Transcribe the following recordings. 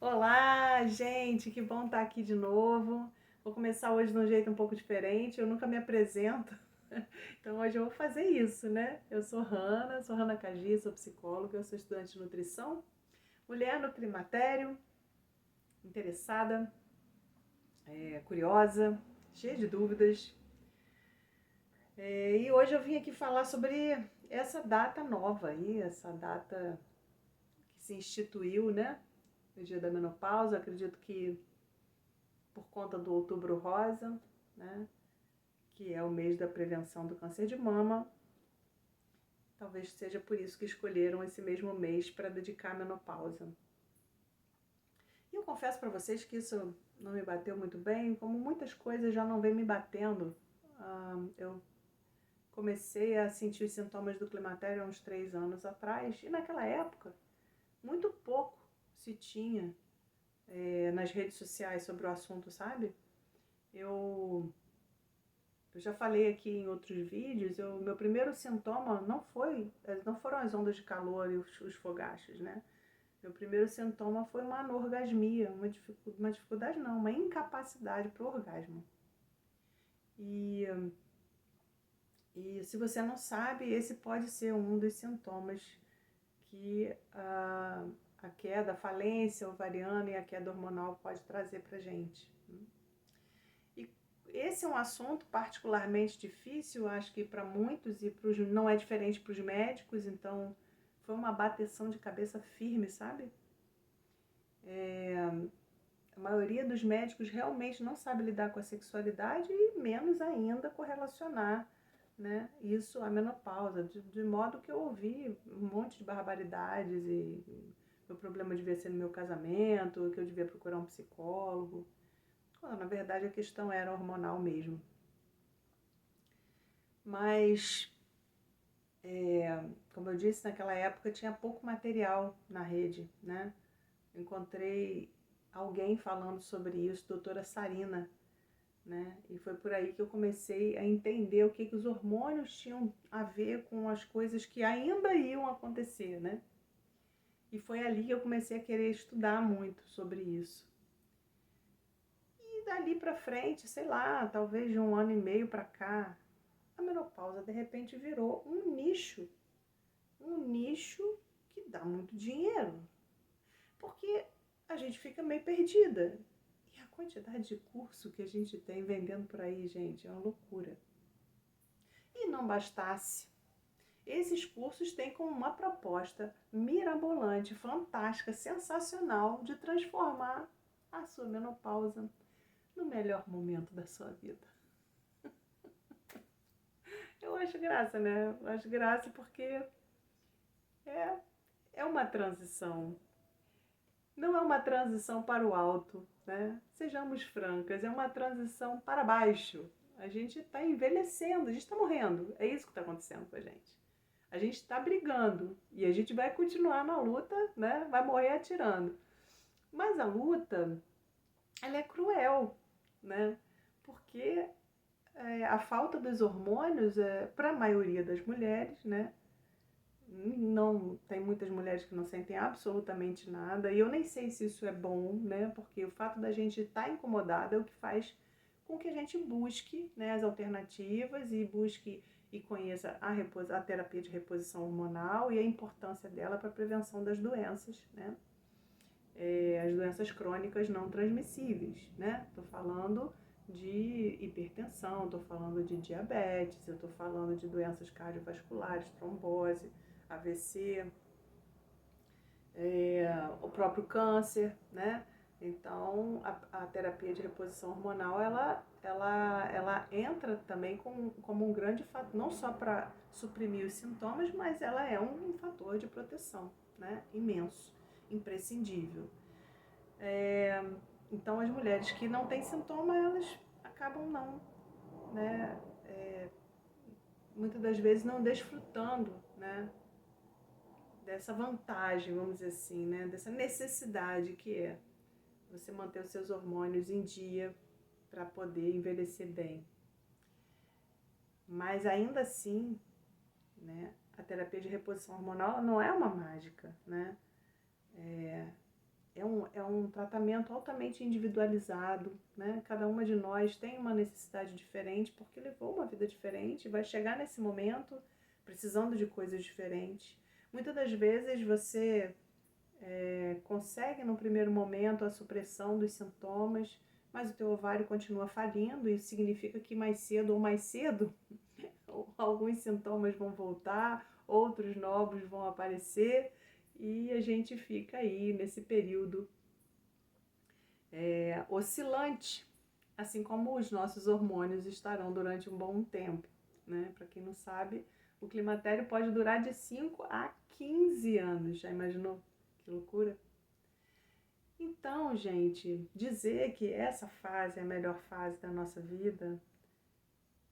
Olá, gente, que bom estar aqui de novo. Vou começar hoje de um jeito um pouco diferente, eu nunca me apresento, então hoje eu vou fazer isso, né? Eu sou Hanna Cagi, sou psicóloga, eu sou estudante de nutrição, mulher no climatério, interessada, curiosa, cheia de dúvidas. E hoje eu vim aqui falar sobre essa data nova aí, essa data que se instituiu, né? No dia da menopausa, acredito que por conta do Outubro Rosa, né, que é o mês da prevenção do câncer de mama. Talvez seja por isso que escolheram esse mesmo mês para dedicar à menopausa. E eu confesso para vocês que isso não me bateu muito bem, como muitas coisas já não vem me batendo. Eu comecei a sentir os sintomas do climatério há uns 3 anos atrás, e naquela época, muito pouco se tinha nas redes sociais sobre o assunto, sabe? Eu já falei aqui em outros vídeos, meu primeiro sintoma não foram as ondas de calor e os fogachos, né? Meu primeiro sintoma foi uma anorgasmia, uma dificuldade não, uma incapacidade para o orgasmo. E, e se você não sabe, esse pode ser um dos sintomas que a queda, a falência ovariana e a queda hormonal pode trazer para gente. E esse é um assunto particularmente difícil, acho que para muitos, e não é diferente para os médicos, então foi uma bateção de cabeça firme, sabe? A maioria dos médicos realmente não sabe lidar com a sexualidade e menos ainda correlacionar, né, isso à menopausa, de modo que eu ouvi um monte de barbaridades e meu problema devia ser no meu casamento, que eu devia procurar um psicólogo, quando na verdade a questão era hormonal mesmo. Mas, como eu disse, naquela época tinha pouco material na rede, né? Encontrei alguém falando sobre isso, doutora Sarina, né? E foi por aí que eu comecei a entender o que os hormônios tinham a ver com as coisas que ainda iam acontecer, né? E foi ali que eu comecei a querer estudar muito sobre isso. E dali pra frente, sei lá, talvez de 1 ano e meio pra cá, a menopausa de repente virou um nicho que dá muito dinheiro, porque a gente fica meio perdida. E a quantidade de curso que a gente tem vendendo por aí, gente, é uma loucura. E não bastasse, esses cursos têm como uma proposta mirabolante, fantástica, sensacional de transformar a sua menopausa no melhor momento da sua vida. Eu acho graça, né? Eu acho graça porque é, é uma transição. Não é uma transição para o alto, né? Sejamos francas, é uma transição para baixo. A gente está envelhecendo, a gente está morrendo. É isso que está acontecendo com a gente. A gente está brigando e a gente vai continuar na luta, né? Vai morrer atirando. Mas a luta, ela é cruel, né? Porque a falta dos hormônios, para a maioria das mulheres, né? Não, tem muitas mulheres que não sentem absolutamente nada, e eu nem sei se isso é bom, né? Porque o fato da gente estar incomodada é o que faz com que a gente busque, né, as alternativas e busque e conheça a terapia de reposição hormonal e a importância dela para a prevenção das doenças, né? As doenças crônicas não transmissíveis, né? Estou falando de hipertensão, estou falando de diabetes, eu estou falando de doenças cardiovasculares, trombose, AVC, o próprio câncer, né? Então, a terapia de reposição hormonal, ela entra também como um grande fator, não só para suprimir os sintomas, mas ela é um fator de proteção, né? Imenso, imprescindível. Então, as mulheres que não têm sintoma, elas acabam não, né? Muitas das vezes não desfrutando, né? Dessa vantagem, vamos dizer assim, né? Dessa necessidade que é você manter os seus hormônios em dia para poder envelhecer bem. Mas ainda assim, né, a terapia de reposição hormonal não é uma mágica, né? é um tratamento altamente individualizado, né? Cada uma de nós tem uma necessidade diferente, porque levou uma vida diferente, vai chegar nesse momento precisando de coisas diferentes. Muitas das vezes você consegue no primeiro momento a supressão dos sintomas, mas o teu ovário continua falindo, e isso significa que mais cedo ou mais cedo alguns sintomas vão voltar, outros novos vão aparecer, e a gente fica aí nesse período oscilante, assim como os nossos hormônios estarão durante um bom tempo, né? Para quem não sabe, o climatério pode durar de 5 a 15 anos, já imaginou? Que loucura! Então, gente, dizer que essa fase é a melhor fase da nossa vida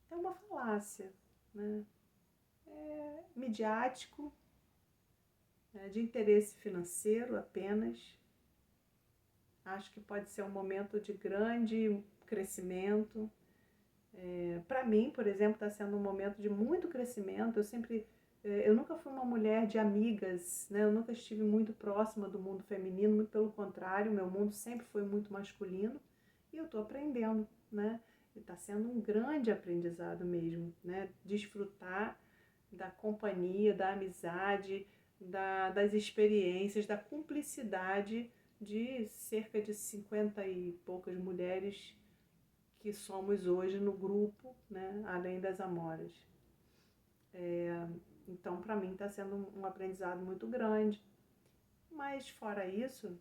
é uma falácia, né? É midiático, de interesse financeiro apenas. Acho que pode ser um momento de grande crescimento. Para mim, por exemplo, está sendo um momento de muito crescimento. Eu nunca fui uma mulher de amigas, né? Eu nunca estive muito próxima do mundo feminino, muito pelo contrário, meu mundo sempre foi muito masculino, e eu estou aprendendo, né? E está sendo um grande aprendizado mesmo, né? Desfrutar da companhia, da amizade, das experiências, da cumplicidade de cerca de 50 e poucas mulheres que somos hoje no grupo, né? Além das amoras. Então, para mim, está sendo um aprendizado muito grande. Mas, fora isso,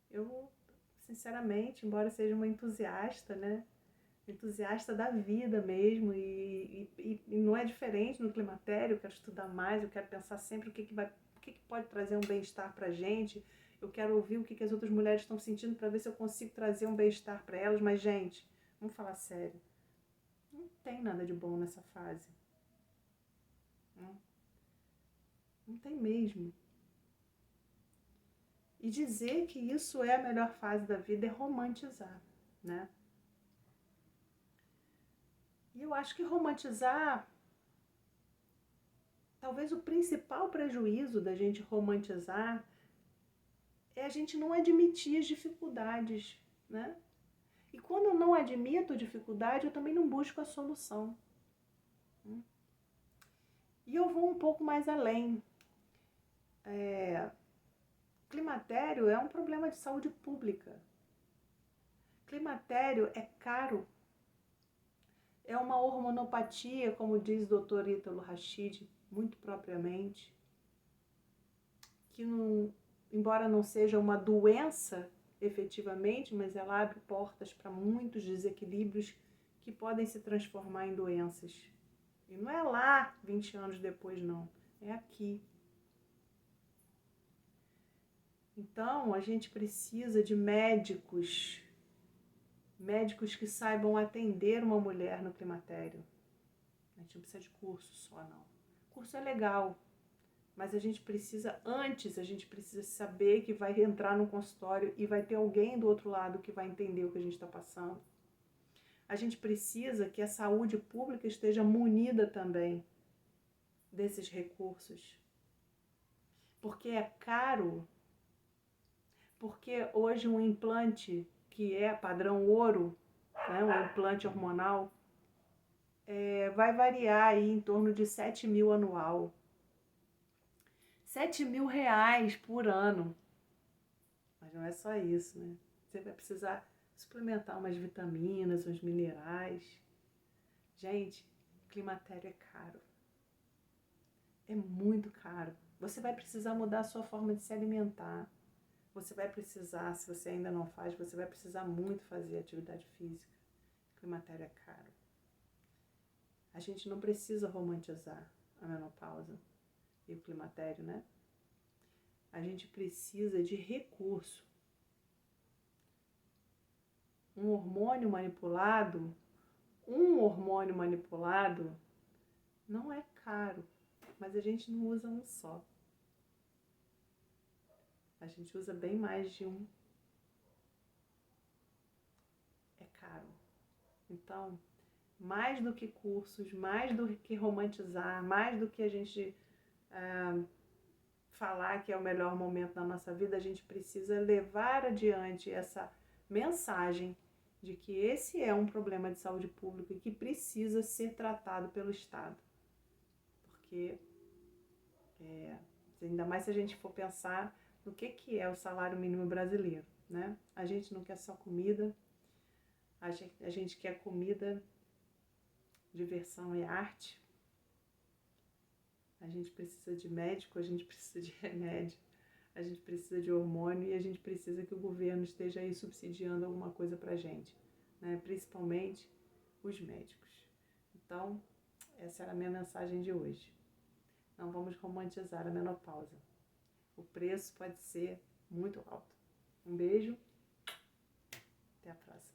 eu, sinceramente, embora seja uma entusiasta, né? Entusiasta da vida mesmo, e não é diferente no climatério. Eu quero estudar mais, eu quero pensar sempre o que pode trazer um bem-estar para a gente. Eu quero ouvir o que as outras mulheres estão sentindo para ver se eu consigo trazer um bem-estar para elas. Mas, gente, vamos falar sério, não tem nada de bom nessa fase. Não tem mesmo. E dizer que isso é a melhor fase da vida é romantizar, né? E eu acho que romantizar, talvez o principal prejuízo da gente romantizar é a gente não admitir as dificuldades, né? E quando eu não admito dificuldade, eu também não busco a solução. E eu vou um pouco mais além. Climatério é um problema de saúde pública. Climatério é caro. É uma hormonopatia, como diz o Dr. Ítalo Rachid, muito propriamente, que não, embora não seja uma doença efetivamente, mas ela abre portas para muitos desequilíbrios que podem se transformar em doenças. E não é lá 20 anos depois, não. É aqui. Então, a gente precisa de médicos que saibam atender uma mulher no climatério. A gente não precisa de curso só, não. Curso é legal, mas a gente precisa saber que vai entrar no consultório e vai ter alguém do outro lado que vai entender o que a gente está passando. A gente precisa que a saúde pública esteja munida também desses recursos. Porque é caro, porque hoje um implante que é padrão ouro, né, um implante hormonal, vai variar aí em torno de 7 mil anual. 7 mil reais por ano. Mas não é só isso, né? Você vai precisar suplementar umas vitaminas, uns minerais. Gente, climatério é caro. É muito caro. Você vai precisar mudar a sua forma de se alimentar. Você vai precisar, se você ainda não faz, você vai precisar muito fazer atividade física. Climatério é caro. A gente não precisa romantizar a menopausa e o climatério, né? A gente precisa de recurso. Um hormônio manipulado não é caro, mas a gente não usa um só. A gente usa bem mais de um. É caro. Então, mais do que cursos, mais do que romantizar, mais do que a gente falar que é o melhor momento da nossa vida, a gente precisa levar adiante essa mensagem de que esse é um problema de saúde pública e que precisa ser tratado pelo Estado. Porque, ainda mais se a gente for pensar no que é o salário mínimo brasileiro, né? A gente não quer só comida, a gente quer comida, diversão e arte. A gente precisa de médico, a gente precisa de remédio, a gente precisa de hormônio e a gente precisa que o governo esteja aí subsidiando alguma coisa pra gente, né? Principalmente os médicos. Então, essa era a minha mensagem de hoje. Não vamos romantizar a menopausa. O preço pode ser muito alto. Um beijo, até a próxima.